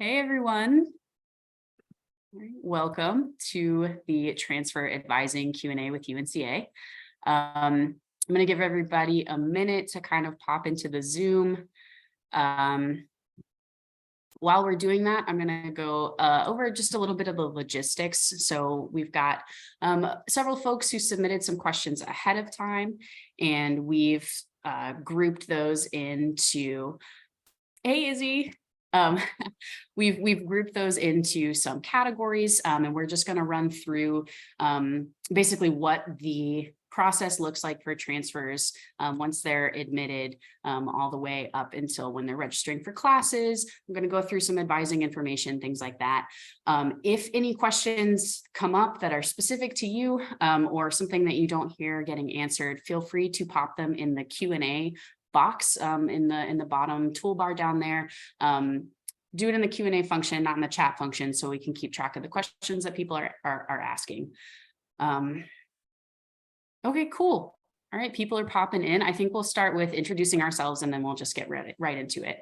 Hey everyone, welcome to the Transfer Advising Q&A with UNCA. I'm going to give everybody a minute to kind of pop into the Zoom. While we're doing that, I'm going to go over just a little bit of the logistics. So we've got several folks who submitted some questions ahead of time, and we've grouped those into, hey Izzy, we've grouped those into some categories, and we're just going to run through basically what the process looks like for transfers once they're admitted, all the way up until when they're registering for classes. I'm going to go through some advising information, things like that. If any questions come up that are specific to you or something that you don't hear getting answered, feel free to pop them in the Q&A box in the bottom toolbar down there. Do it in the Q&A function, not in the chat function, so we can keep track of the questions that people are asking. Okay, cool. All right, people are popping in. I think we'll start with introducing ourselves and then we'll just get right into it.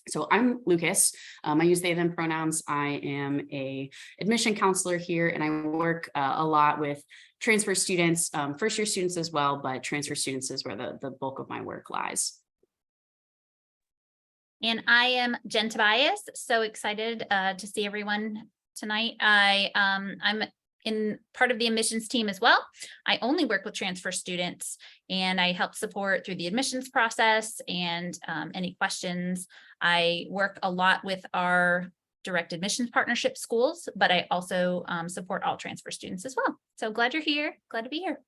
So I'm Lucas. I use they, them pronouns. I am a admission counselor here, and I work a lot with transfer students, first year students as well, but transfer students is where the bulk of my work lies. And I am Jen Tobias. So excited to see everyone tonight. I'm in part of the admissions team as well. I only work with transfer students, and I help support through the admissions process and any questions. I work a lot with our direct admissions partnership schools, but I also support all transfer students as well. So glad you're here. Glad to be here.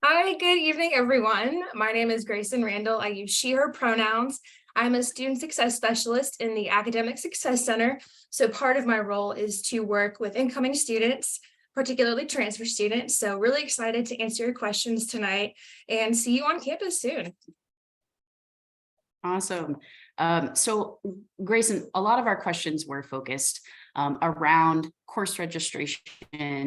Hi, good evening, everyone. My name is Grayson Randall. I use she, her pronouns. I'm a student success specialist in the Academic Success Center. So part of my role is to work with incoming students, particularly transfer students. So really excited to answer your questions tonight and see you on campus soon. Awesome. So Grayson, a lot of our questions were focused around course registration,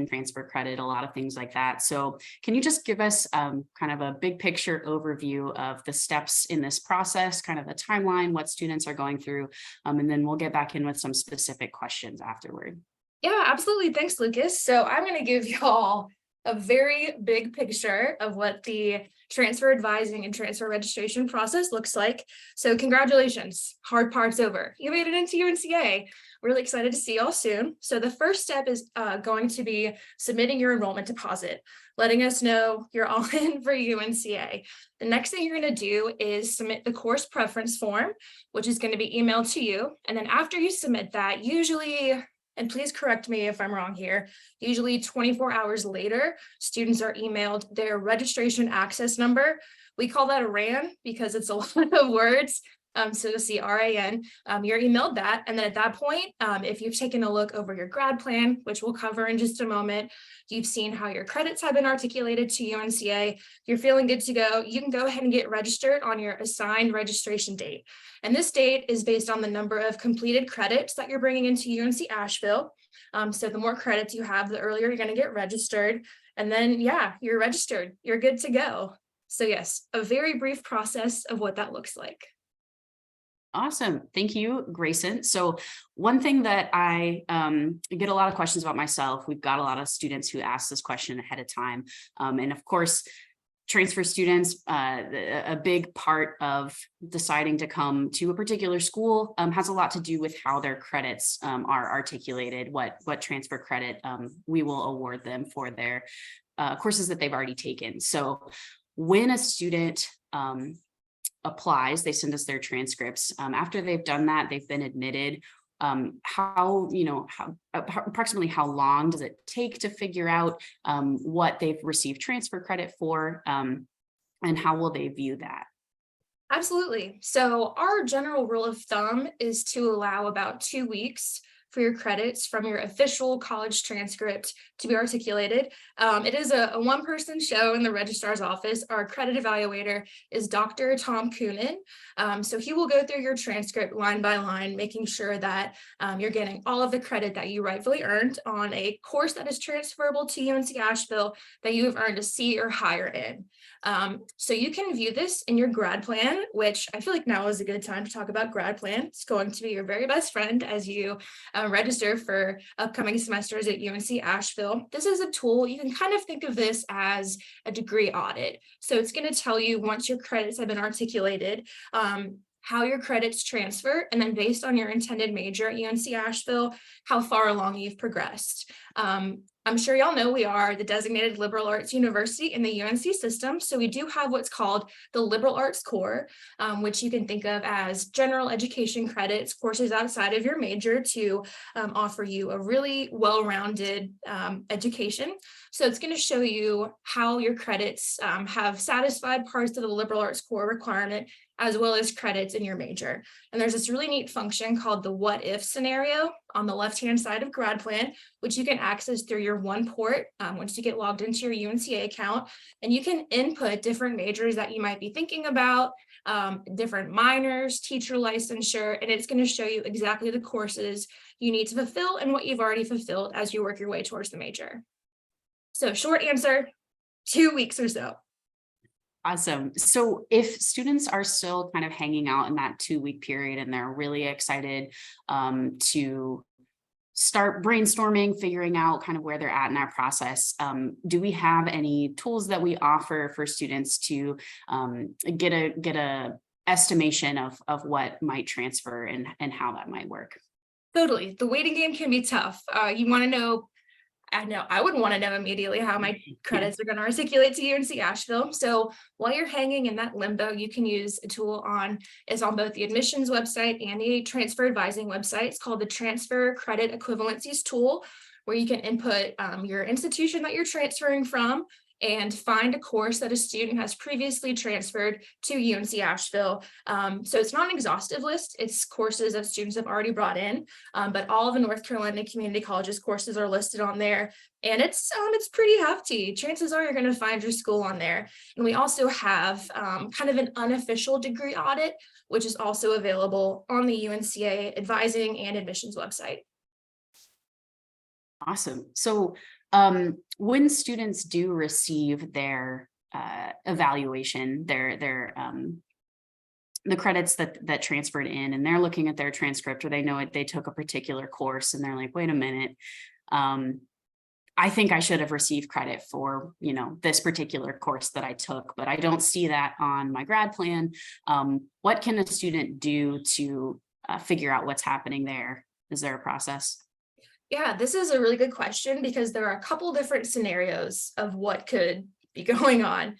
transfer credit, a lot of things like that. So can you just give us kind of a big picture overview of the steps in this process, kind of the timeline, what students are going through, and then we'll get back in with some specific questions afterward. Yeah, absolutely. Thanks, Lucas. So I'm going to give y'all a very big picture of what the transfer advising and transfer registration process looks like. So congratulations, hard part's over. You made it into UNCA. Really excited to see y'all soon. So the first step is going to be submitting your enrollment deposit, letting us know you're all in for UNCA. The next thing you're going to do is submit the course preference form, which is going to be emailed to you. And then after you submit that, usually, and please correct me if I'm wrong here, usually 24 hours later, students are emailed their registration access number. We call that a RAN because it's a lot of words. So you'll see RAN, you're emailed that. And then at that point, if you've taken a look over your grad plan, which we'll cover in just a moment, you've seen how your credits have been articulated to UNCA, you're feeling good to go, you can go ahead and get registered on your assigned registration date. And this date is based on the number of completed credits that you're bringing into UNC Asheville. So the more credits you have, the earlier you're going to get registered. And then, yeah, you're registered, you're good to go. So yes, a very brief process of what that looks like. Awesome. Thank you, Grayson. So one thing that I get a lot of questions about myself, we've got a lot of students who ask this question ahead of time. And of course, transfer students, a big part of deciding to come to a particular school has a lot to do with how their credits are articulated, what transfer credit we will award them for their courses that they've already taken. So when a student applies, they send us their transcripts. After they've done that, they've been admitted. Approximately how long does it take to figure out what they've received transfer credit for, and how will they view that? Absolutely. So our general rule of thumb is to allow about 2 weeks for your credits from your official college transcript to be articulated. It is a one-person show in the registrar's office. Our credit evaluator is Dr. Tom Coonan. So he will go through your transcript line by line, making sure that you're getting all of the credit that you rightfully earned on a course that is transferable to UNC Asheville that you have earned a C or higher in. So you can view this in your grad plan, which I feel like now is a good time to talk about grad plan. It's going to be your very best friend as you register for upcoming semesters at UNC Asheville. This is a tool. You can kind of think of this as a degree audit. So it's going to tell you once your credits have been articulated, how your credits transfer, and then based on your intended major at UNC Asheville, how far along you've progressed. I'm sure y'all know we are the designated liberal arts university in the UNC system. So we do have what's called the liberal arts core, which you can think of as general education credits, courses outside of your major to offer you a really well-rounded education. So it's going to show you how your credits have satisfied parts of the liberal arts core requirement, as well as credits in your major. And there's this really neat function called the what if scenario on the left-hand side of grad plan, which you can access through your one port once you get logged into your UNCA account. And you can input different majors that you might be thinking about, different minors, teacher licensure, and it's going to show you exactly the courses you need to fulfill and what you've already fulfilled as you work your way towards the major. So short answer, 2 weeks or so. Awesome. So if students are still kind of hanging out in that 2-week period and they're really excited to start brainstorming, figuring out kind of where they're at in that process, do we have any tools that we offer for students to get a estimation of what might transfer and how that might work? Totally. The waiting game can be tough. You want to know, I know I would want to know immediately how my credits are going to articulate to UNC Asheville. So while you're hanging in that limbo, you can use a tool it's on both the admissions website and the transfer advising website. It's called the Transfer Credit Equivalencies tool, where you can input your institution that you're transferring from and find a course that a student has previously transferred to UNC Asheville. So it's not an exhaustive list. It's courses that students have already brought in, but all of the North Carolina Community Colleges courses are listed on there. And it's pretty hefty. Chances are you're going to find your school on there. And we also have kind of an unofficial degree audit, which is also available on the UNCA advising and admissions website. Awesome. So when students do receive their evaluation, the credits that transferred in, and they're looking at their transcript, or they know they took a particular course and they're like, wait a minute, I think I should have received credit for, this particular course that I took, but I don't see that on my grad plan. What can a student do to figure out what's happening there? Is there a process? Yeah, this is a really good question because there are a couple different scenarios of what could be going on.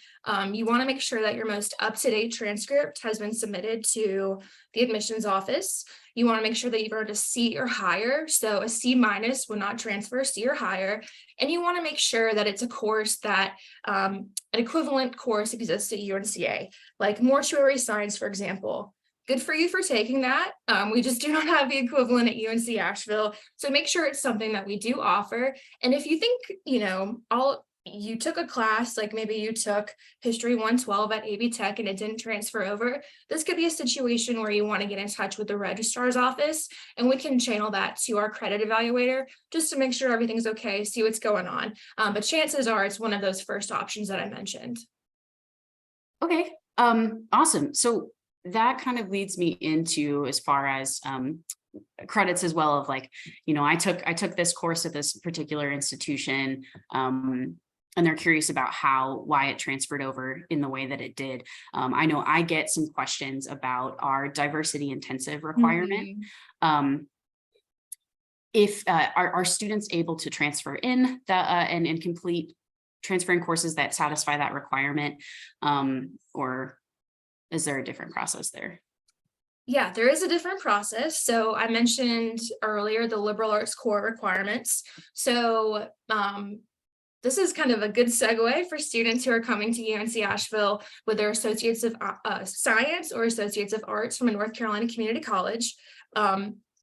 You want to make sure that your most up-to-date transcript has been submitted to the admissions office. You want to make sure that you've earned a C or higher. So a C- will not transfer, C or higher. And you want to make sure that it's a course that an equivalent course exists at UNCA, like mortuary science, for example. Good for you for taking that. We just do not have the equivalent at UNC Asheville. So make sure it's something that we do offer. And if you think, you took a class, like maybe you took History 112 at AB Tech and it didn't transfer over, this could be a situation where you want to get in touch with the registrar's office and we can channel that to our credit evaluator just to make sure everything's okay, see what's going on. But chances are it's one of those first options that I mentioned. Okay, awesome. So that kind of leads me into as far as credits as well of like, I took this course at this particular institution and they're curious about why it transferred over in the way that it did. I know I get some questions about our diversity intensive requirement. If are students able to transfer in and complete transferring courses that satisfy that requirement, or is there a different process there? Yeah, there is a different process. So I mentioned earlier the liberal arts core requirements. So this is kind of a good segue for students who are coming to UNC Asheville with their Associates of Science or Associates of Arts from a North Carolina Community College.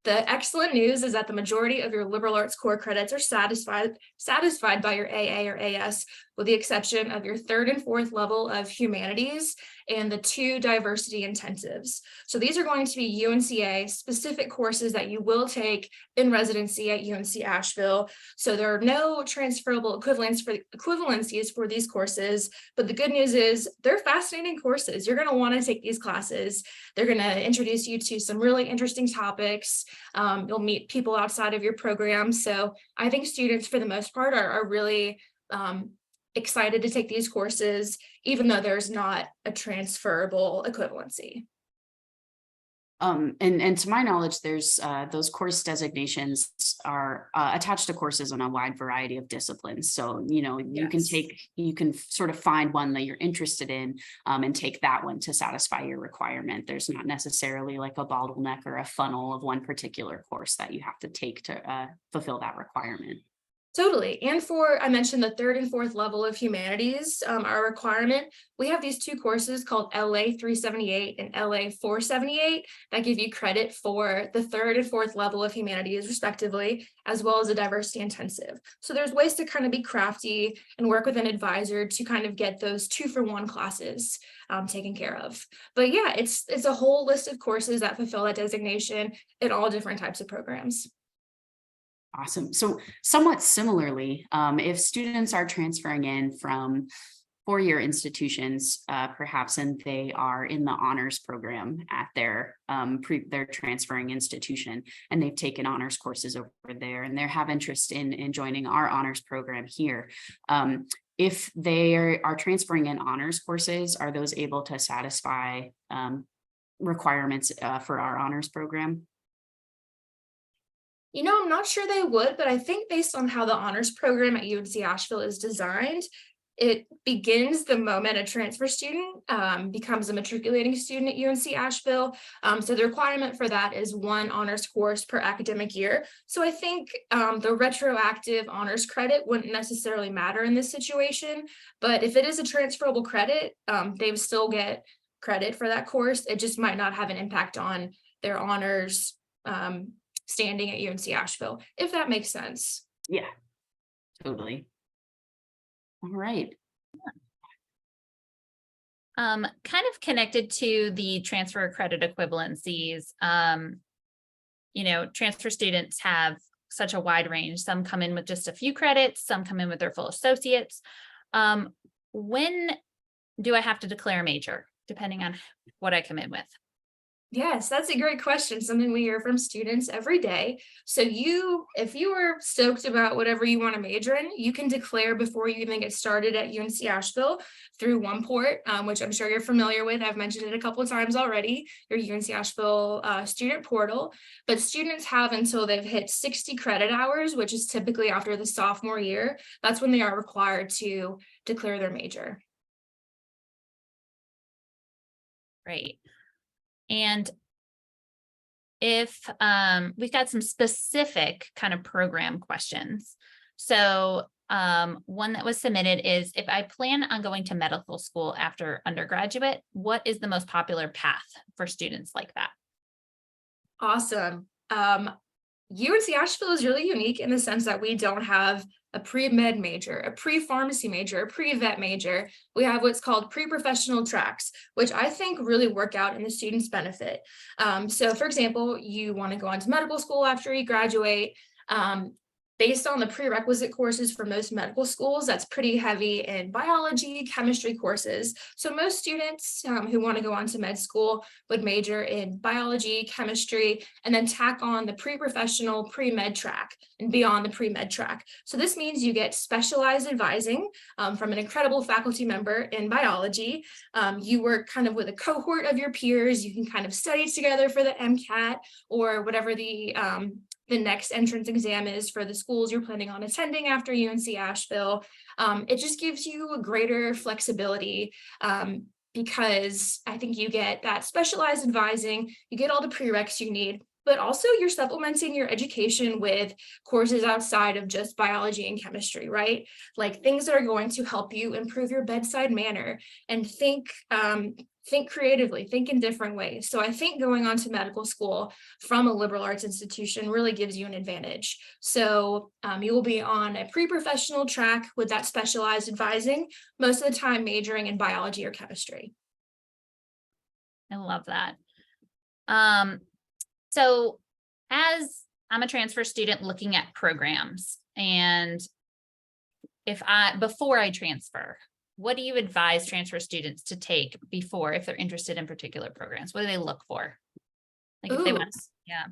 The excellent news is that the majority of your liberal arts core credits are satisfied by your AA or AS, with the exception of your 3rd and 4th level of humanities and the 2 diversity intensives. So these are going to be UNCA specific courses that you will take in residency at UNC Asheville. So there are no transferable equivalencies for these courses, but the good news is they're fascinating courses. You're going to want to take these classes. They're going to introduce you to some really interesting topics. You'll meet people outside of your program. So I think students, for the most part, are really excited to take these courses, even though there's not a transferable equivalency. And to my knowledge, there's those course designations are attached to courses on a wide variety of disciplines. So, you can sort of find one that you're interested in and take that one to satisfy your requirement. There's not necessarily like a bottleneck or a funnel of one particular course that you have to take to fulfill that requirement. Totally. And I mentioned the 3rd and 4th level of humanities, our requirement. We have these 2 courses called LA 378 and LA 478 that give you credit for the 3rd and 4th level of humanities, respectively, as well as a diversity intensive. So there's ways to kind of be crafty and work with an advisor to kind of get those 2-for-1 classes taken care of. But yeah, it's a whole list of courses that fulfill that designation in all different types of programs. Awesome. So somewhat similarly, if students are transferring in from 4-year institutions, perhaps, and they are in the honors program at their transferring institution, and they've taken honors courses over there, and they have interest in joining our honors program here. If they are transferring in honors courses, are those able to satisfy requirements for our honors program? I'm not sure they would, but I think based on how the honors program at UNC Asheville is designed, it begins the moment a transfer student becomes a matriculating student at UNC Asheville. So the requirement for that is 1 honors course per academic year. So I think the retroactive honors credit wouldn't necessarily matter in this situation, but if it is a transferable credit, they would still get credit for that course. It just might not have an impact on their honors standing at UNC Asheville, if that makes sense. Yeah, totally. All right. Kind of connected to the transfer credit equivalencies, transfer students have such a wide range. Some come in with just a few credits, some come in with their full associates. When do I have to declare a major, depending on what I come in with? Yes, that's a great question. Something we hear from students every day. So if you are stoked about whatever you want to major in, you can declare before you even get started at UNC Asheville through OnePort, which I'm sure you're familiar with. I've mentioned it a couple of times already, your UNC Asheville student portal. But students have until they've hit 60 credit hours, which is typically after the sophomore year. That's when they are required to declare their major. Great. And if we've got some specific kind of program questions. So one that was submitted is, if I plan on going to medical school after undergraduate, what is the most popular path for students like that? Awesome. UNC Asheville is really unique in the sense that we don't have a pre-med major, a pre-pharmacy major, a pre-vet major. We have what's called pre-professional tracks, which I think really work out in the student's benefit. So for example, you want to go on to medical school after you graduate. Based on the prerequisite courses for most medical schools, that's pretty heavy in biology, chemistry courses. So most students who want to go on to med school would major in biology, chemistry, and then tack on the pre-professional pre-med track and beyond the pre-med track. So this means you get specialized advising from an incredible faculty member in biology. You work kind of with a cohort of your peers. You can kind of study together for the MCAT or whatever the next entrance exam is for the schools you're planning on attending after UNC Asheville. It just gives you a greater flexibility because I think you get that specialized advising, you get all the prereqs you need, but also you're supplementing your education with courses outside of just biology and chemistry, right? Like things that are going to help you improve your bedside manner and think creatively, think in different ways. So I think going on to medical school from a liberal arts institution really gives you an advantage. So you will be on a pre-professional track with that specialized advising, most of the time majoring in biology or chemistry. I love that. So as I'm a transfer student looking at programs, and before I transfer, what do you advise transfer students to take before, if they're interested in particular programs? What do they look for? Like if they want, yeah.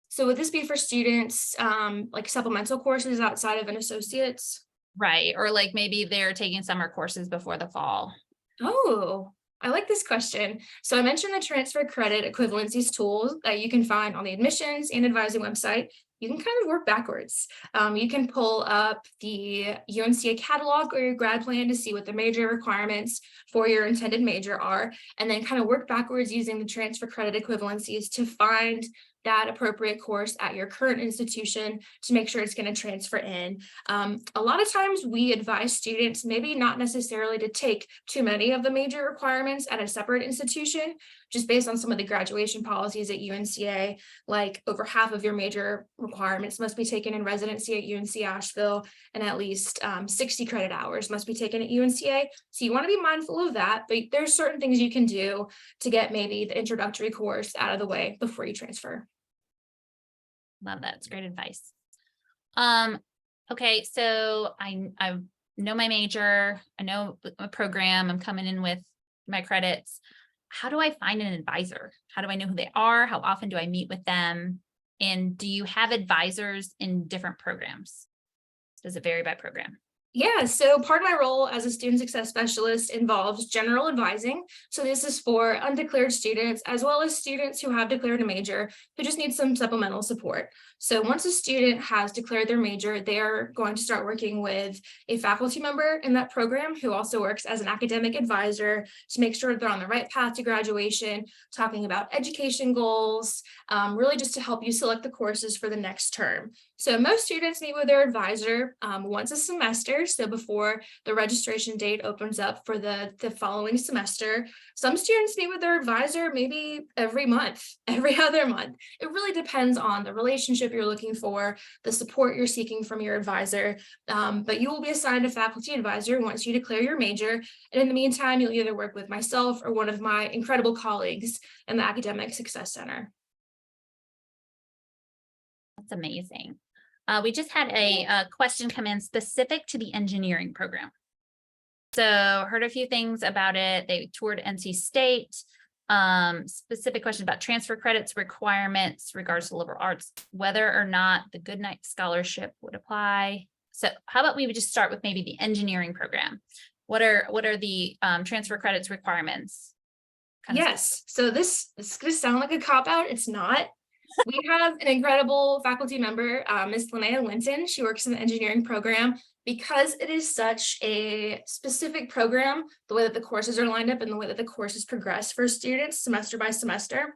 So would this be for students like supplemental courses outside of an associate's? Right. Or like maybe they're taking summer courses before the fall. Oh, I like this question. So I mentioned the transfer credit equivalencies tools that you can find on the admissions and advising website. You can kind of work backwards. You can pull up the UNC catalog or your grad plan to see what the major requirements for your intended major are, and then kind of work backwards using the transfer credit equivalencies to find that appropriate course at your current institution to make sure it's going to transfer in. A lot of times we advise students maybe not necessarily to take too many of the major requirements at a separate institution, just based on some of the graduation policies at UNCA, like over half of your major requirements must be taken in residency at UNC Asheville, and at least 60 credit hours must be taken at UNCA. So you want to be mindful of that, but there's certain things you can do to get maybe the introductory course out of the way before you transfer. Love that. It's great advice. Okay, so I know my major, I know a program, I'm coming in with my credits. How do I find an advisor? How do I know who they are? How often do I meet with them? And do you have advisors in different programs? Does it vary by program? Yeah, so part of my role as a student success specialist involves general advising. So this is for undeclared students, as well as students who have declared a major who just need some supplemental support. So once a student has declared their major, they're going to start working with a faculty member in that program who also works as an academic advisor to make sure they're on the right path to graduation, talking about education goals, really just to help you select the courses for the next term. So most students meet with their advisor once a semester, so before the registration date opens up for the following semester. Some students meet with their advisor maybe every month, every other month. It really depends on the relationship you're looking for, the support you're seeking from your advisor, but you will be assigned a faculty advisor once you declare your major. And in the meantime, you'll either work with myself or one of my incredible colleagues in the Academic Success Center. That's amazing. We just had a question come in specific to the engineering program. So heard a few things about it. They toured NC State. Specific question about transfer credits requirements regards to liberal arts, whether or not the Goodnight Scholarship would apply. So how about we would just start with maybe the engineering program? What are the transfer credits requirements? Yes, so this is going to sound like a cop-out. It's not. We have an incredible faculty member, Ms. Linnea Linton. She works in the engineering program. Because it is such a specific program, the way that the courses are lined up and the way that the courses progress for students semester by semester,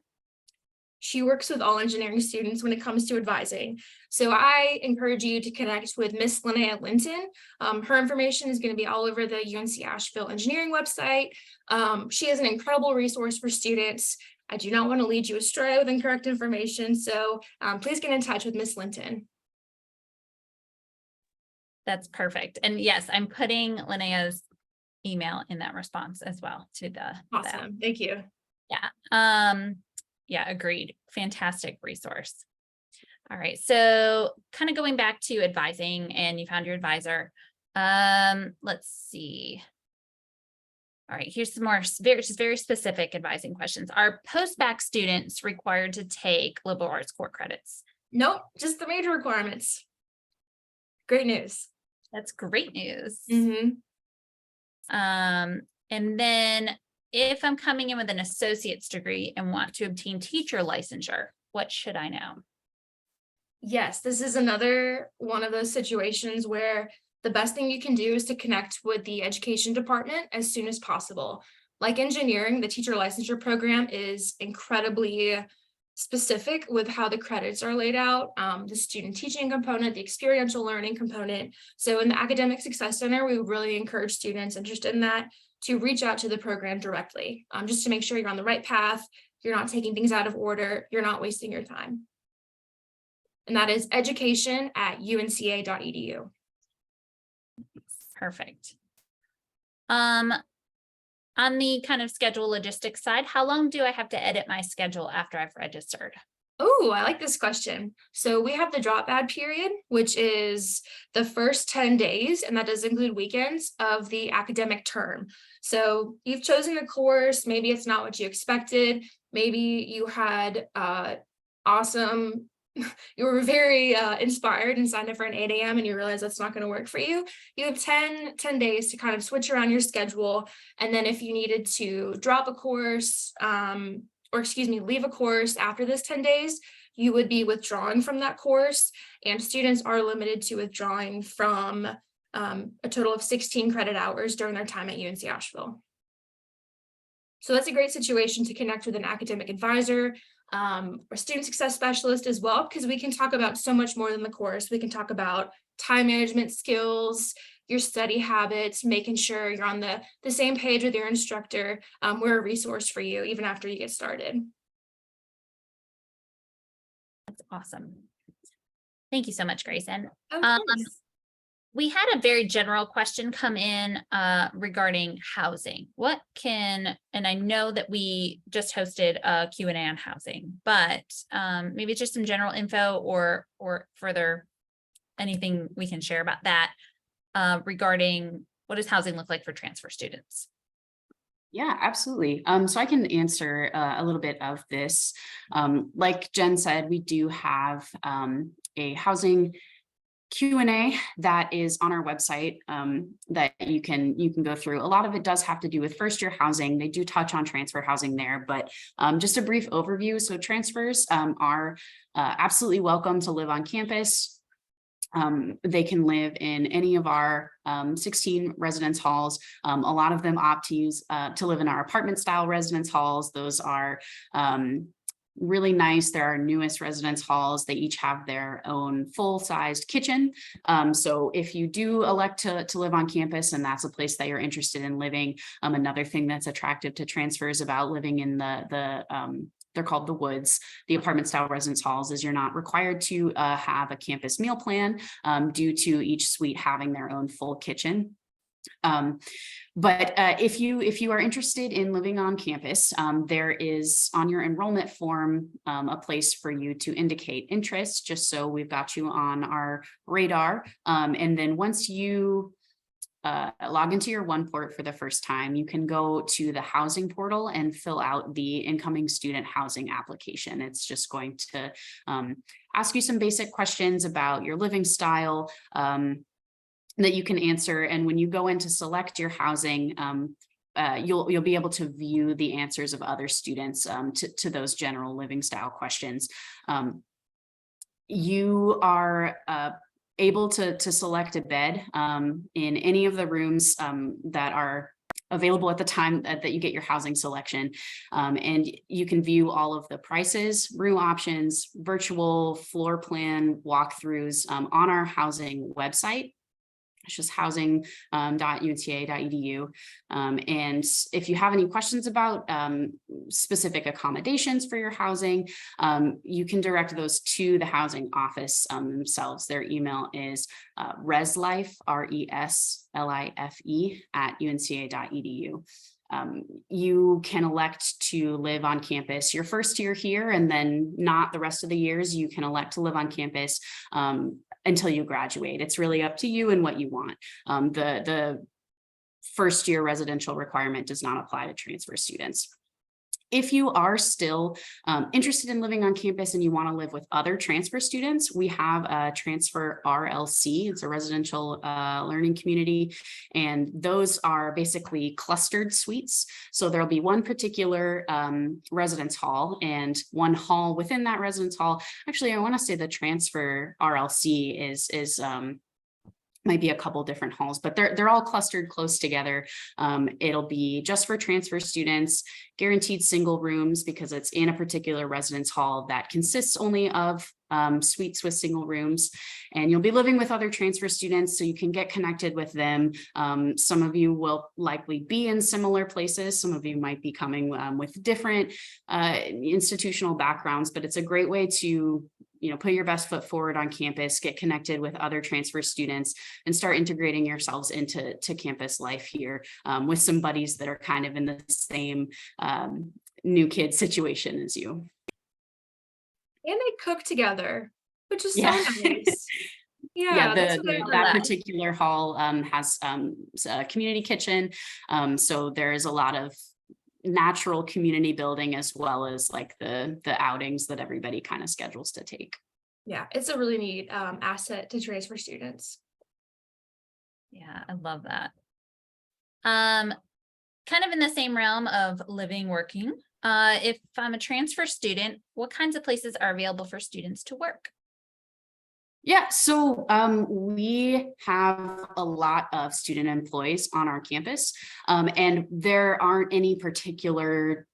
she works with all engineering students when it comes to advising. So I encourage you to connect with Ms. Linnea Linton. Her information is going to be all over the UNC Asheville engineering website. She is an incredible resource for students. I do not want to lead you astray with incorrect information, so please get in touch with Ms. Linton. That's perfect. And yes, I'm putting Linnea's email in that response as well to the. Awesome. Thank you. Yeah. Yeah, agreed. Fantastic resource. All right. So kind of going back to advising, and you found your advisor. Let's see. All right, here's some more very specific advising questions. Are post-bac students required to take liberal arts core credits? Nope, just the major requirements. Great news. That's great news. Mm-hmm. And then if I'm coming in with an associate's degree and want to obtain teacher licensure, what should I know? Yes, this is another one of those situations where the best thing you can do is to connect with the education department as soon as possible. Like engineering, the teacher licensure program is incredibly specific with how the credits are laid out, the student teaching component, the experiential learning component. So in the Academic Success Center, we really encourage students interested in that to reach out to the program directly, just to make sure you're on the right path, you're not taking things out of order, you're not wasting your time. And that is education@unca.edu. Perfect. On the kind of schedule logistics side, how long do I have to edit my schedule after I've registered? Oh, I like this question. So we have the drop add period, which is the first 10 days, and that does include weekends of the academic term. So you've chosen a course, maybe it's not what you expected. Maybe you had awesome, you were very inspired and signed up for an 8 a.m. and you realize that's not going to work for you. You have 10 days to kind of switch around your schedule. And then if you needed to drop a course, leave a course after this 10 days, you would be withdrawing from that course. And students are limited to withdrawing from a total of 16 credit hours during their time at UNC Asheville. So that's a great situation to connect with an academic advisor or student success specialist as well, because we can talk about so much more than the course. We can talk about time management skills, your study habits, making sure you're on the same page with your instructor. We're a resource for you even after you get started. That's awesome. Thank you so much, Grayson. Of course. We had a very general question come in regarding housing. And I know that we just hosted a Q&A on housing, but maybe just some general info or further anything we can share about that regarding what does housing look like for transfer students? Yeah, absolutely. So I can answer a little bit of this. Like Jen said, we do have a housing Q&A that is on our website that you can go through. A lot of it does have to do with first year housing. They do touch on transfer housing there, but just a brief overview. So transfers are absolutely welcome to live on campus. They can live in any of our 16 residence halls. A lot of them opt to live in our apartment style residence halls. Those are really nice. They're our newest residence halls. They each have their own full-sized kitchen. So if you do elect to live on campus and that's a place that you're interested in living, another thing that's attractive to transfers about living in they're called the woods, the apartment style residence halls, is you're not required to have a campus meal plan due to each suite having their own full kitchen. But if you are interested in living on campus, there is on your enrollment form a place for you to indicate interest, just so we've got you on our radar. And then once you log into your OnePort for the first time, you can go to the housing portal and fill out the incoming student housing application. It's just going to ask you some basic questions about your living style that you can answer. And when you go in to select your housing, you'll be able to view the answers of other students to those general living style questions. You are able to select a bed in any of the rooms that are available at the time that you get your housing selection. And you can view all of the prices, room options, virtual floor plan walkthroughs on our housing website. It's just housing.unca.edu. And if you have any questions about specific accommodations for your housing, you can direct those to the housing office themselves. Their email is reslife, RESLIFE @unca.edu. You can elect to live on campus your first year here, and then not the rest of the years. You can elect to live on campus until you graduate. It's really up to you and what you want. The first year residential requirement does not apply to transfer students. If you are still interested in living on campus and you want to live with other transfer students, we have a transfer RLC. It's a residential learning community, and those are basically clustered suites. So there'll be one particular residence hall and one hall within that residence hall. Actually, I want to say the transfer RLC is might be a couple different halls, but they're all clustered close together. It'll be just for transfer students, guaranteed single rooms because it's in a particular residence hall that consists only of suites with single rooms, and you'll be living with other transfer students so you can get connected with them. Some of you will likely be in similar places. Some of you might be coming with different institutional backgrounds, but it's a great way to put your best foot forward on campus, get connected with other transfer students, and start integrating yourselves into campus life here with some buddies that are kind of in the same new kid situation as you. And they cook together, which is so Yeah. nice. Yeah, that's what I that love. particular hall has a community kitchen. So there is a lot of natural community building as well as like the outings that everybody kind of schedules to take. Yeah, it's a really neat asset to transfer students. Yeah, I love that. Kind of in the same realm of living, working. If I'm a transfer student, what kinds of places are available for students to work? Yeah, so we have a lot of student employees on our campus, and there aren't any particular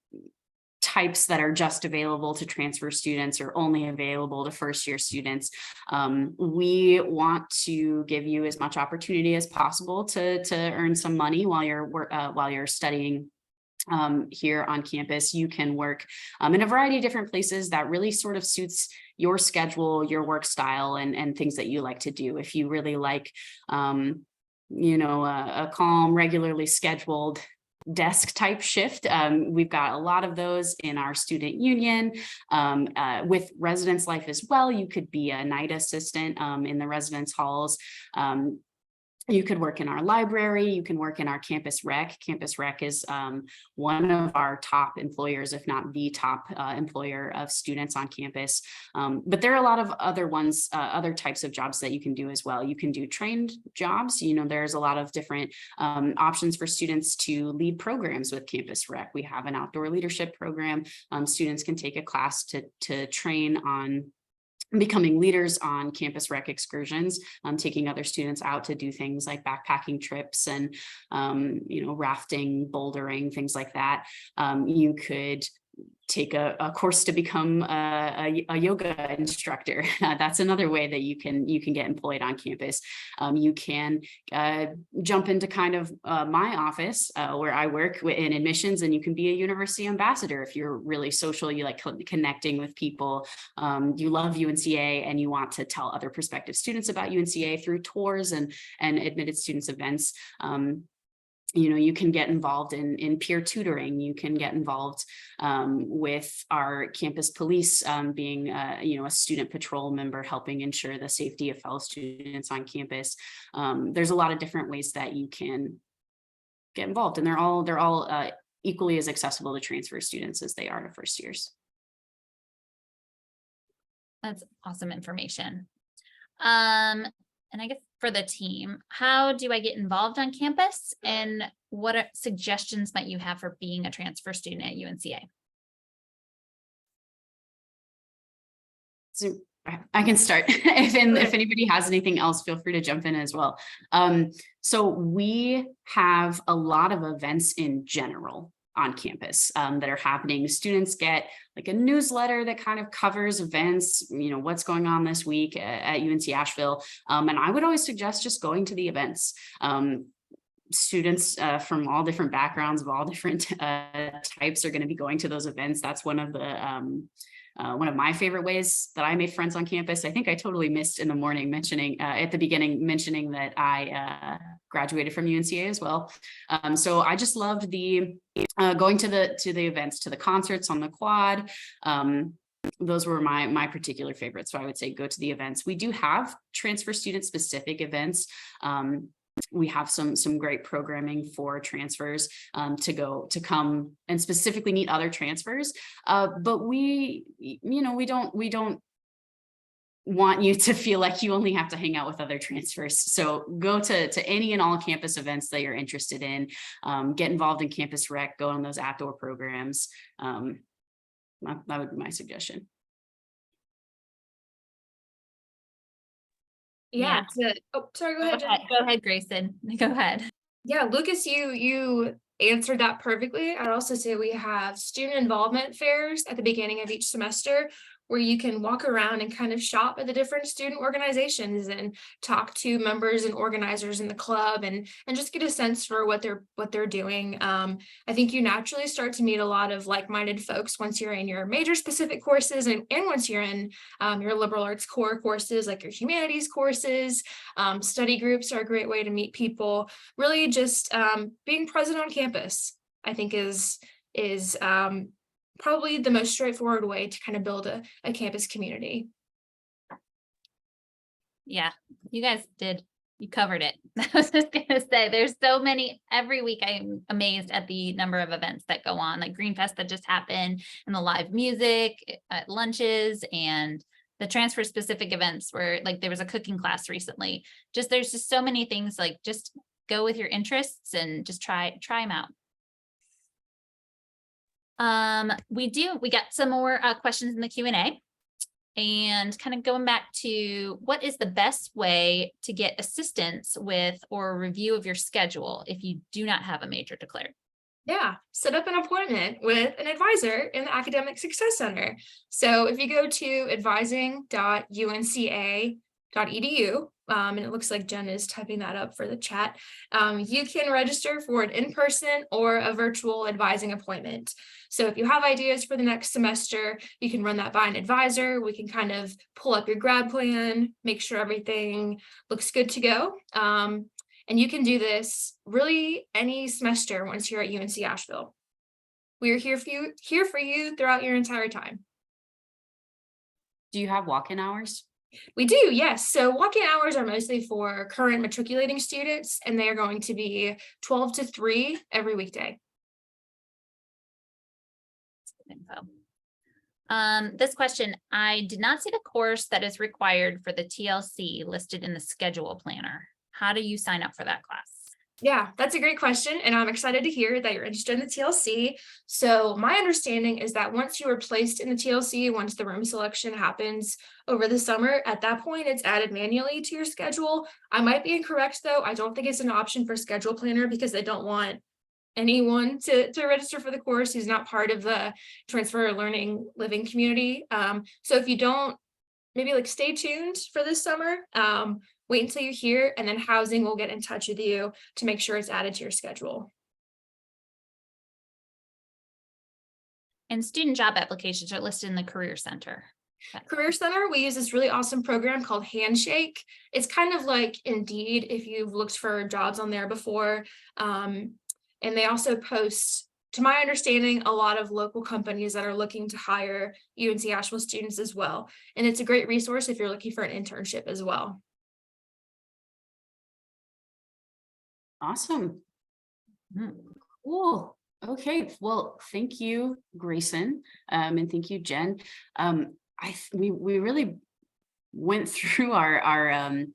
types that are just available to transfer students or only available to first year students. We want to give you as much opportunity as possible to earn some money while you're studying here on campus. You can work in a variety of different places that really sort of suits your schedule, your work style, and things that you like to do. If you really like, a calm, regularly scheduled desk type shift, we've got a lot of those in our student union. With residence life as well, you could be a night assistant in the residence halls. You could work in our library, you can work in our campus rec. Campus rec is one of our top employers, if not the top employer of students on campus. But there are a lot of other ones, other types of jobs that you can do as well. You can do trained jobs. There's a lot of different options for students to lead programs with campus rec. We have an outdoor leadership program. Students can take a class to train on becoming leaders on campus rec excursions, taking other students out to do things like backpacking trips and, rafting, bouldering, things like that. You could take a course to become a yoga instructor. That's another way that you can get employed on campus. You can jump into kind of my office where I work in admissions, and you can be a university ambassador if you're really social, you like connecting with people, you love UNCA and you want to tell other prospective students about UNCA through tours and admitted students events. You can get involved in peer tutoring. You can get involved with our campus police, being a student patrol member, helping ensure the safety of fellow students on campus. There's a lot of different ways that you can get involved, and they're all equally as accessible to transfer students as they are to first years. That's awesome information. And I guess for the team, how do I get involved on campus, and what suggestions might you have for being a transfer student at UNCA? So I can start. If anybody has anything else, feel free to jump in as well. So we have a lot of events in general on campus that are happening. Students get like a newsletter that kind of covers events, what's going on this week at UNC Asheville. And I would always suggest just going to the events. Students from all different backgrounds of all different types are going to be going to those events. That's one of my favorite ways that I made friends on campus. I think I totally missed in the morning mentioning at the beginning that I graduated from UNCA as well. So I just loved the going to the events, to the concerts on the quad. Those were my particular favorites. So I would say go to the events. We do have transfer student specific events. We have some great programming for transfers to come and specifically meet other transfers. But we don't want you to feel like you only have to hang out with other transfers. So go to any and all campus events that you're interested in, get involved in campus rec, go on those outdoor programs. That would be my suggestion. Yeah. Sorry, go ahead, Jen. Go ahead, Grayson. Go ahead. Yeah, Lucas, you answered that perfectly. I'd also say we have student involvement fairs at the beginning of each semester where you can walk around and kind of shop at the different student organizations and talk to members and organizers in the club and just get a sense for what they're doing. I think you naturally start to meet a lot of like-minded folks once you're in your major specific courses and once you're in your liberal arts core courses, like your humanities courses. Study groups are a great way to meet people. Really just being present on campus, I think is probably the most straightforward way to kind of build a campus community. Yeah, you guys you covered it. I was just gonna say, there's so many, every week I'm amazed at the number of events that go on, like Green Fest that just happened, and the live music at lunches, and the transfer specific events where like there was a cooking class recently. There's just so many things, like just go with your interests and just try them out. We got some more questions in the Q&A, and kind of going back to what is the best way to get assistance with or a review of your schedule if you do not have a major declared? Yeah, set up an appointment with an advisor in the Academic Success Center. So if you go to advising.unca.edu, and it looks like Jen is typing that up for the chat, you can register for an in-person or a virtual advising appointment. So if you have ideas for the next semester, you can run that by an advisor. We can kind of pull up your grad plan, make sure everything looks good to go. And you can do this really any semester once you're at UNC Asheville. We are here for you throughout your entire time. Do you have walk-in hours? We do, yes. So walk-in hours are mostly for current matriculating students, and they are going to be 12 to 3 every weekday. This question, I did not see the course that is required for the TLC listed in the schedule planner. How do you sign up for that class? Yeah, that's a great question. And I'm excited to hear that you're interested in the TLC. So my understanding is that once you are placed in the TLC, once the room selection happens over the summer, at that point, it's added manually to your schedule. I might be incorrect, though. I don't think it's an option for schedule planner because they don't want anyone to register for the course who's not part of the transfer learning living community. So if you don't, maybe like stay tuned for this summer. Wait until you're here, and then housing will get in touch with you to make sure it's added to your schedule. And student job applications are listed in the Career Center. Career Center, we use this really awesome program called Handshake. It's kind of like Indeed if you've looked for jobs on there before. And they also post, to my understanding, a lot of local companies that are looking to hire UNC Asheville students as well. And it's a great resource if you're looking for an internship as well. Awesome. Cool. Okay. Well, thank you, Grayson. And thank you, Jen. We really went through our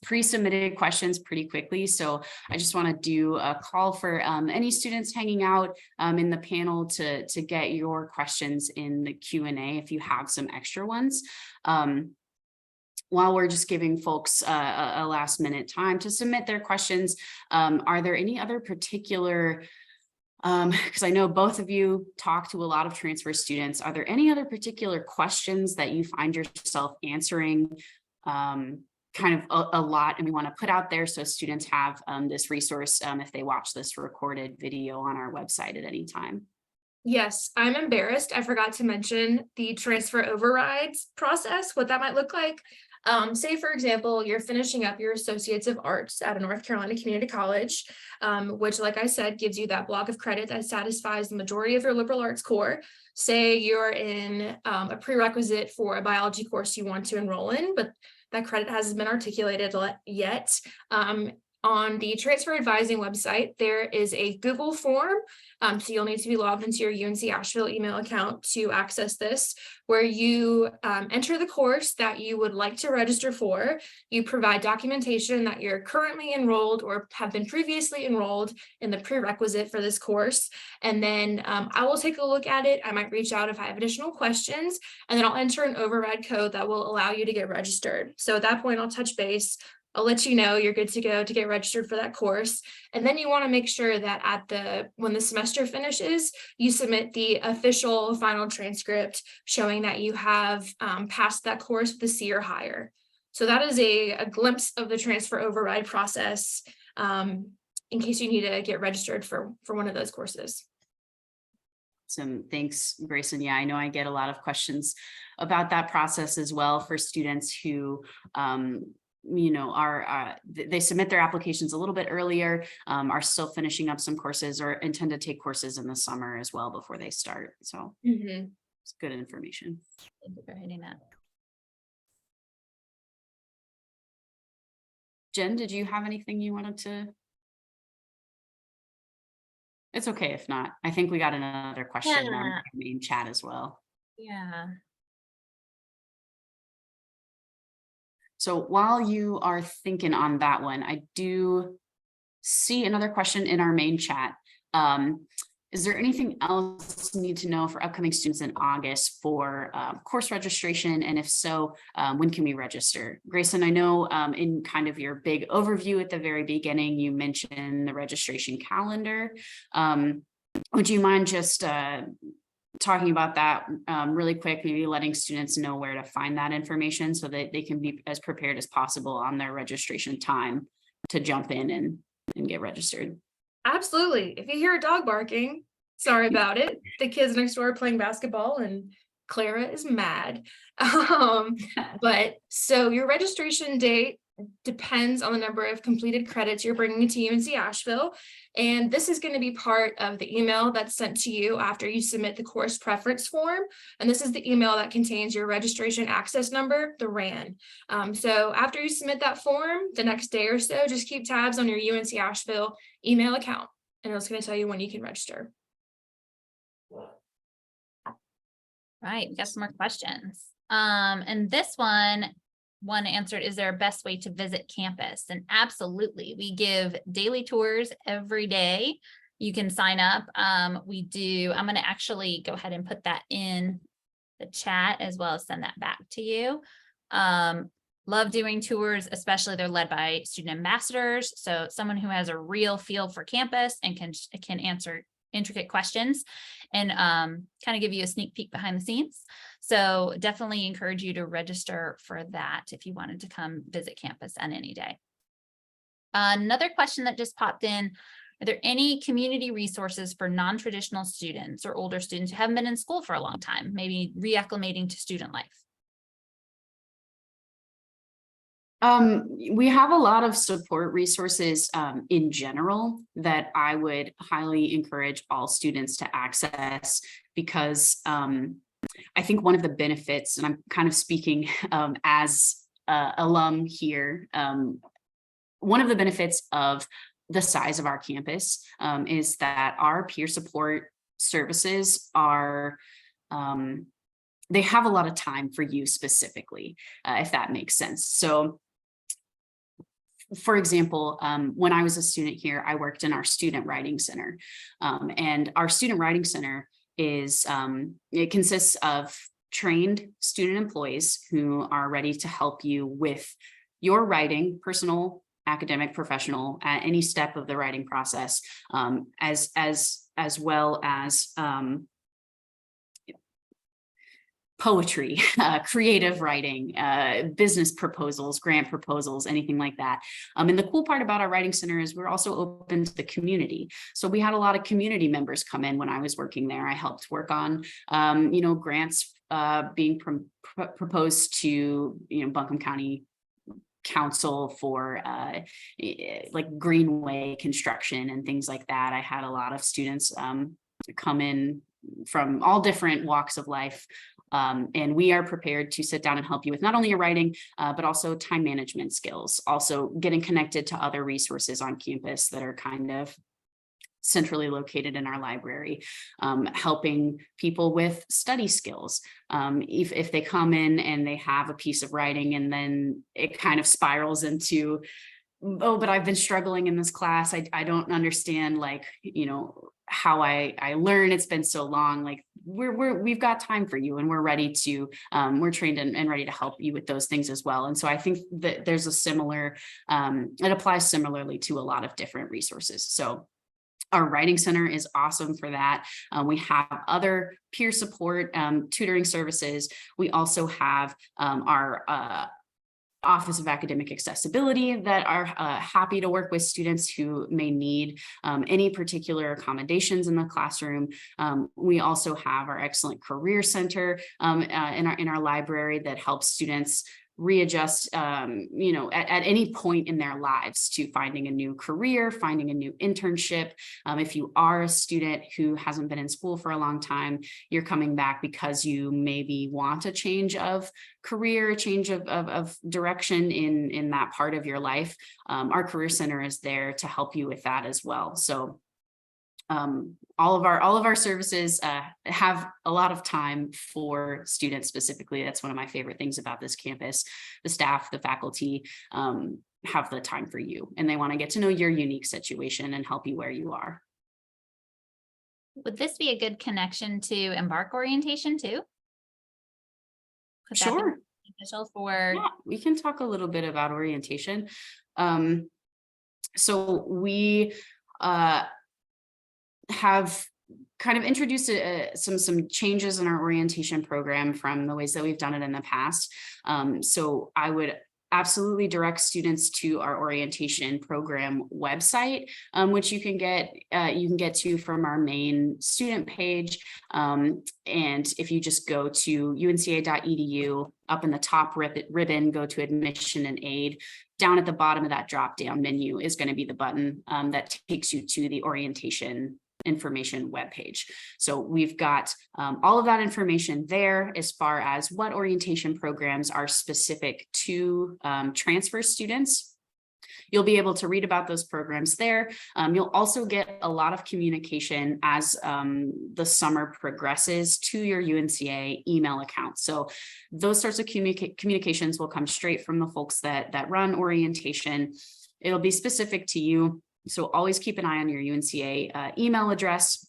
pre-submitted questions pretty quickly. So I just want to do a call for any students hanging out in the panel to get your questions in the Q&A if you have some extra ones. While we're just giving folks a last minute time to submit their questions, are there any other particular, because I know both of you talk to a lot of transfer students, are there any other particular questions that you find yourself answering kind of a lot and we want to put out there so students have this resource if they watch this recorded video on our website at any time? Yes, I'm embarrassed. I forgot to mention the transfer overrides process, what that might look like. Say, for example, you're finishing up your Associates of Arts at a North Carolina community college, which, like I said, gives you that block of credit that satisfies the majority of your liberal arts core. Say you're in a prerequisite for a biology course you want to enroll in, but that credit hasn't been articulated yet. On the transfer advising website, there is a Google form. So you'll need to be logged into your UNC Asheville email account to access this, where you enter the course that you would like to register for. You provide documentation that you're currently enrolled or have been previously enrolled in the prerequisite for this course. And then I will take a look at it. I might reach out if I have additional questions, and then I'll enter an override code that will allow you to get registered. So at that point, I'll touch base. I'll let you know you're good to go to get registered for that course. And then you want to make sure that when the semester finishes, you submit the official final transcript showing that you have passed that course with a C or higher. So that is a glimpse of the transfer override process in case you need to get registered for one of those courses. Thanks, Grayson. Yeah, I know I get a lot of questions about that process as well for students who they submit their applications a little bit earlier, are still finishing up some courses or intend to take courses in the summer as well before they start. So it's good information. Thank you for hitting that. Jen, did you have anything you wanted to? It's okay if not. I think we got another question in our main chat as well. Yeah. So while you are thinking on that one, I do see another question in our main chat. Is there anything else you need to know for upcoming students in August for course registration? And if so, when can we register? Grayson, I know in kind of your big overview at the very beginning, you mentioned the registration calendar. Would you mind just talking about that really quick, maybe letting students know where to find that information so that they can be as prepared as possible on their registration time to jump in and get registered? Absolutely. If you hear a dog barking, sorry about it. The kids next door are playing basketball and Clara is mad. But so your registration date depends on the number of completed credits you're bringing to UNC Asheville. And this is going to be part of the email that's sent to you after you submit the course preference form. And this is the email that contains your registration access number, the RAN. So after you submit that form, the next day or so, just keep tabs on your UNC Asheville email account, and it's going to tell you when you can register. Right, we got some more questions. And this one answered, is there a best way to visit campus? And absolutely, we give daily tours every day. You can sign up. I'm going to actually go ahead and put that in the chat as well as send that back to you. Love doing tours, especially they're led by student ambassadors. So someone who has a real feel for campus and can answer intricate questions and kind of give you a sneak peek behind the scenes. So definitely encourage you to register for that if you wanted to come visit campus on any day. Another question that just popped in, are there any community resources for non-traditional students or older students who haven't been in school for a long time, maybe reacclimating to student life? We have a lot of support resources in general that I would highly encourage all students to access, because I think one of the benefits, and I'm kind of speaking as alum here, one of the benefits of the size of our campus is that our peer support services are they have a lot of time for you specifically, if that makes sense. So for example, when I was a student here, I worked in our student writing center, and our student writing center is, it consists of trained student employees who are ready to help you with your writing, personal, academic, professional, at any step of the writing process, as well as poetry, creative writing, business proposals, grant proposals, anything like that. And the cool part about our writing center is we're also open to the community. So we had a lot of community members come in when I was working there. I helped work on, grants being proposed to, Buncombe County Council for like greenway construction and things like that. I had a lot of students come in from all different walks of life And we are prepared to sit down and help you with not only your writing, but also time management skills, also getting connected to other resources on campus that are kind of centrally located in our library, helping people with study skills. If they come in and they have a piece of writing and then it kind of spirals into, oh, but I've been struggling in this class. I don't understand, like, how I learn. It's been so long. Like we've got time for you, and we're ready to, we're trained and ready to help you with those things as well. And so I think that there's a similar, it applies similarly to a lot of different resources. So our writing center is awesome for that. We have other peer support, tutoring services. We also have our Office of Academic Accessibility that are happy to work with students who may need any particular accommodations in the classroom. We also have our excellent Career Center in our library that helps students readjust, at any point in their lives to finding a new career, finding a new internship. If you are a student who hasn't been in school for a long time, you're coming back because you maybe want a change of career, a change of direction in that part of your life. Our Career Center is there to help you with that as well. So all of our services have a lot of time for students specifically. That's one of my favorite things about this campus. The staff, the faculty have the time for you, and they want to get to know your unique situation and help you where you are. Would this be a good connection to Embark orientation too? Could that be Sure. beneficial for? Yeah, we can talk a little bit about orientation. So we have kind of introduced some changes in our orientation program from the ways that we've done it in the past. So I would absolutely direct students to our orientation program website, which you can get to from our main student page. And if you just go to unca.edu, up in the top ribbon, go to admission and aid. Down at the bottom of that drop-down menu is going to be the button that takes you to the orientation information webpage. So we've got all of that information there as far as what orientation programs are specific to transfer students. You'll be able to read about those programs there. You'll also get a lot of communication as the summer progresses to your UNCA email account. So those sorts of communications will come straight from the folks that run orientation. It'll be specific to you. So always keep an eye on your UNCA email address.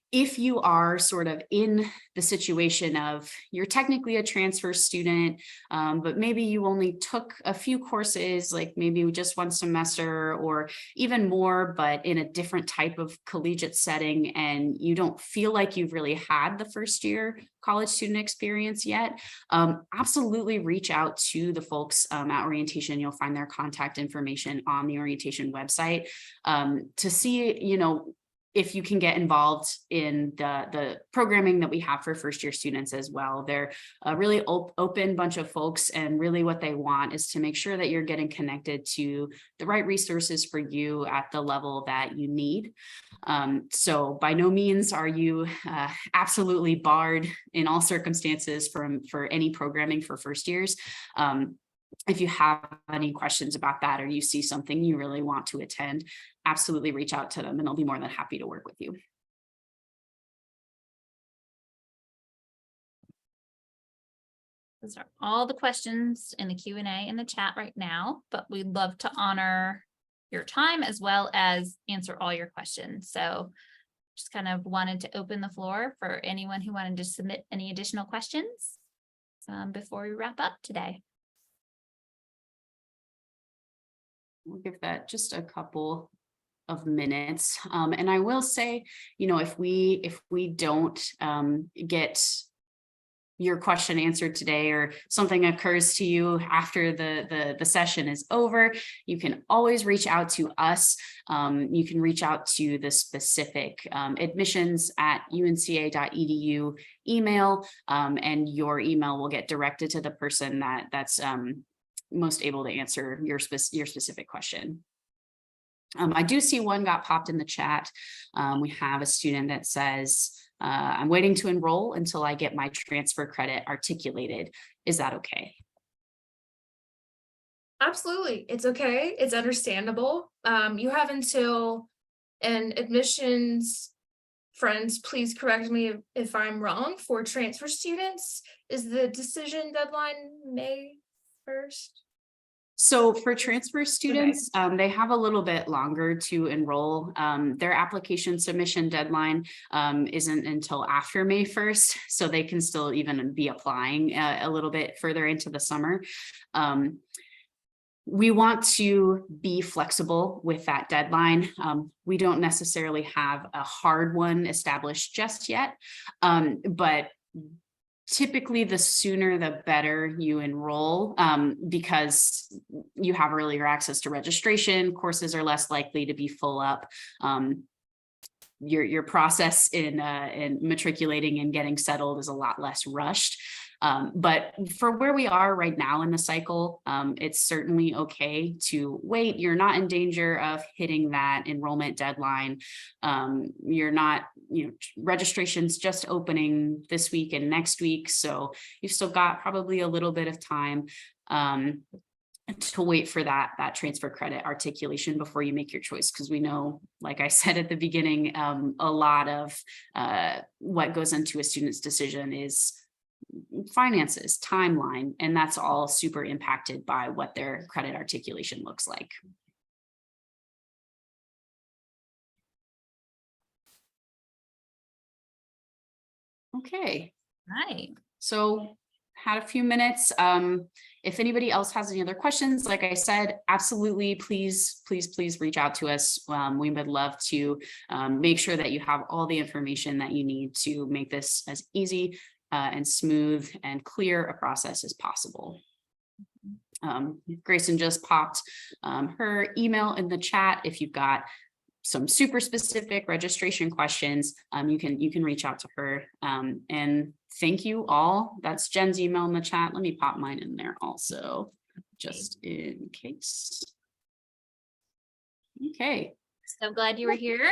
If you are sort of in the situation of you're technically a transfer student, but maybe you only took a few courses, like maybe just one semester or even more, but in a different type of collegiate setting, and you don't feel like you've really had the first year college student experience yet, absolutely reach out to the folks at orientation. You'll find their contact information on the orientation website to see, if you can get involved in the programming that we have for first year students as well. They're a really open bunch of folks, and really what they want is to make sure that you're getting connected to the right resources for you at the level that you need. So by no means are you absolutely barred in all circumstances for any programming for first years. If you have any questions about that, or you see something you really want to attend, absolutely reach out to them and they'll be more than happy to work with you. Those are all the questions in the Q&A in the chat right now, but we'd love to honor your time as well as answer all your questions. So just kind of wanted to open the floor for anyone who wanted to submit any additional questions before we wrap up today. We'll give that just a couple of minutes. And I will say, if we don't get your question answered today, or something occurs to you after the session is over, you can always reach out to us. You can reach out to the specific admissions@unca.edu email, and your email will get directed to the person that's most able to answer your specific question. I do see one got popped in the chat. We have a student that says, I'm waiting to enroll until I get my transfer credit articulated. Is that okay? Absolutely. It's okay. It's understandable. You have until, and admissions friends, please correct me if I'm wrong, for transfer students, is the decision deadline May 1st? So for transfer students, they have a little bit longer to enroll. Their application submission deadline isn't until after May 1st, so they can still even be applying a little bit further into the summer. We want to be flexible with that deadline. We don't necessarily have a hard one established just yet, but typically the sooner the better you enroll, because you have earlier access to registration. Courses are less likely to be full up. Your process in matriculating and getting settled is a lot less rushed. But for where we are right now in the cycle, it's certainly okay to wait. You're not in danger of hitting that enrollment deadline. You're not, registration's just opening this week and next week. So you've still got probably a little bit of time to wait for that transfer credit articulation before you make your choice. Because we know, like I said at the beginning, a lot of what goes into a student's decision is finances, timeline, and that's all super impacted by what their credit articulation looks like. Okay. Right. So had a few minutes. If anybody else has any other questions, like I said, absolutely, please reach out to us. We would love to make sure that you have all the information that you need to make this as easy and smooth and clear a process as possible. Grayson just popped her email in the chat. If you've got some super specific registration questions, you can reach out to her. And thank you all. That's Jen's email in the chat. Let me pop mine in there also, just in case. Okay. So glad you were here.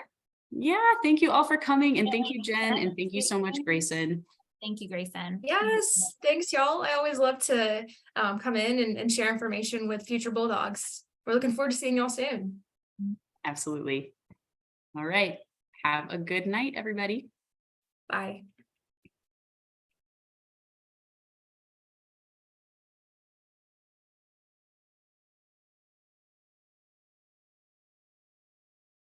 Yeah, thank you all for coming, and thank you, Jen, and thank you so much, Grayson. Thank you, Grayson. Yes, thanks, y'all. I always love to come in and share information with future Bulldogs. We're looking forward to seeing y'all soon. Absolutely. All right. Have a good night, everybody. Bye.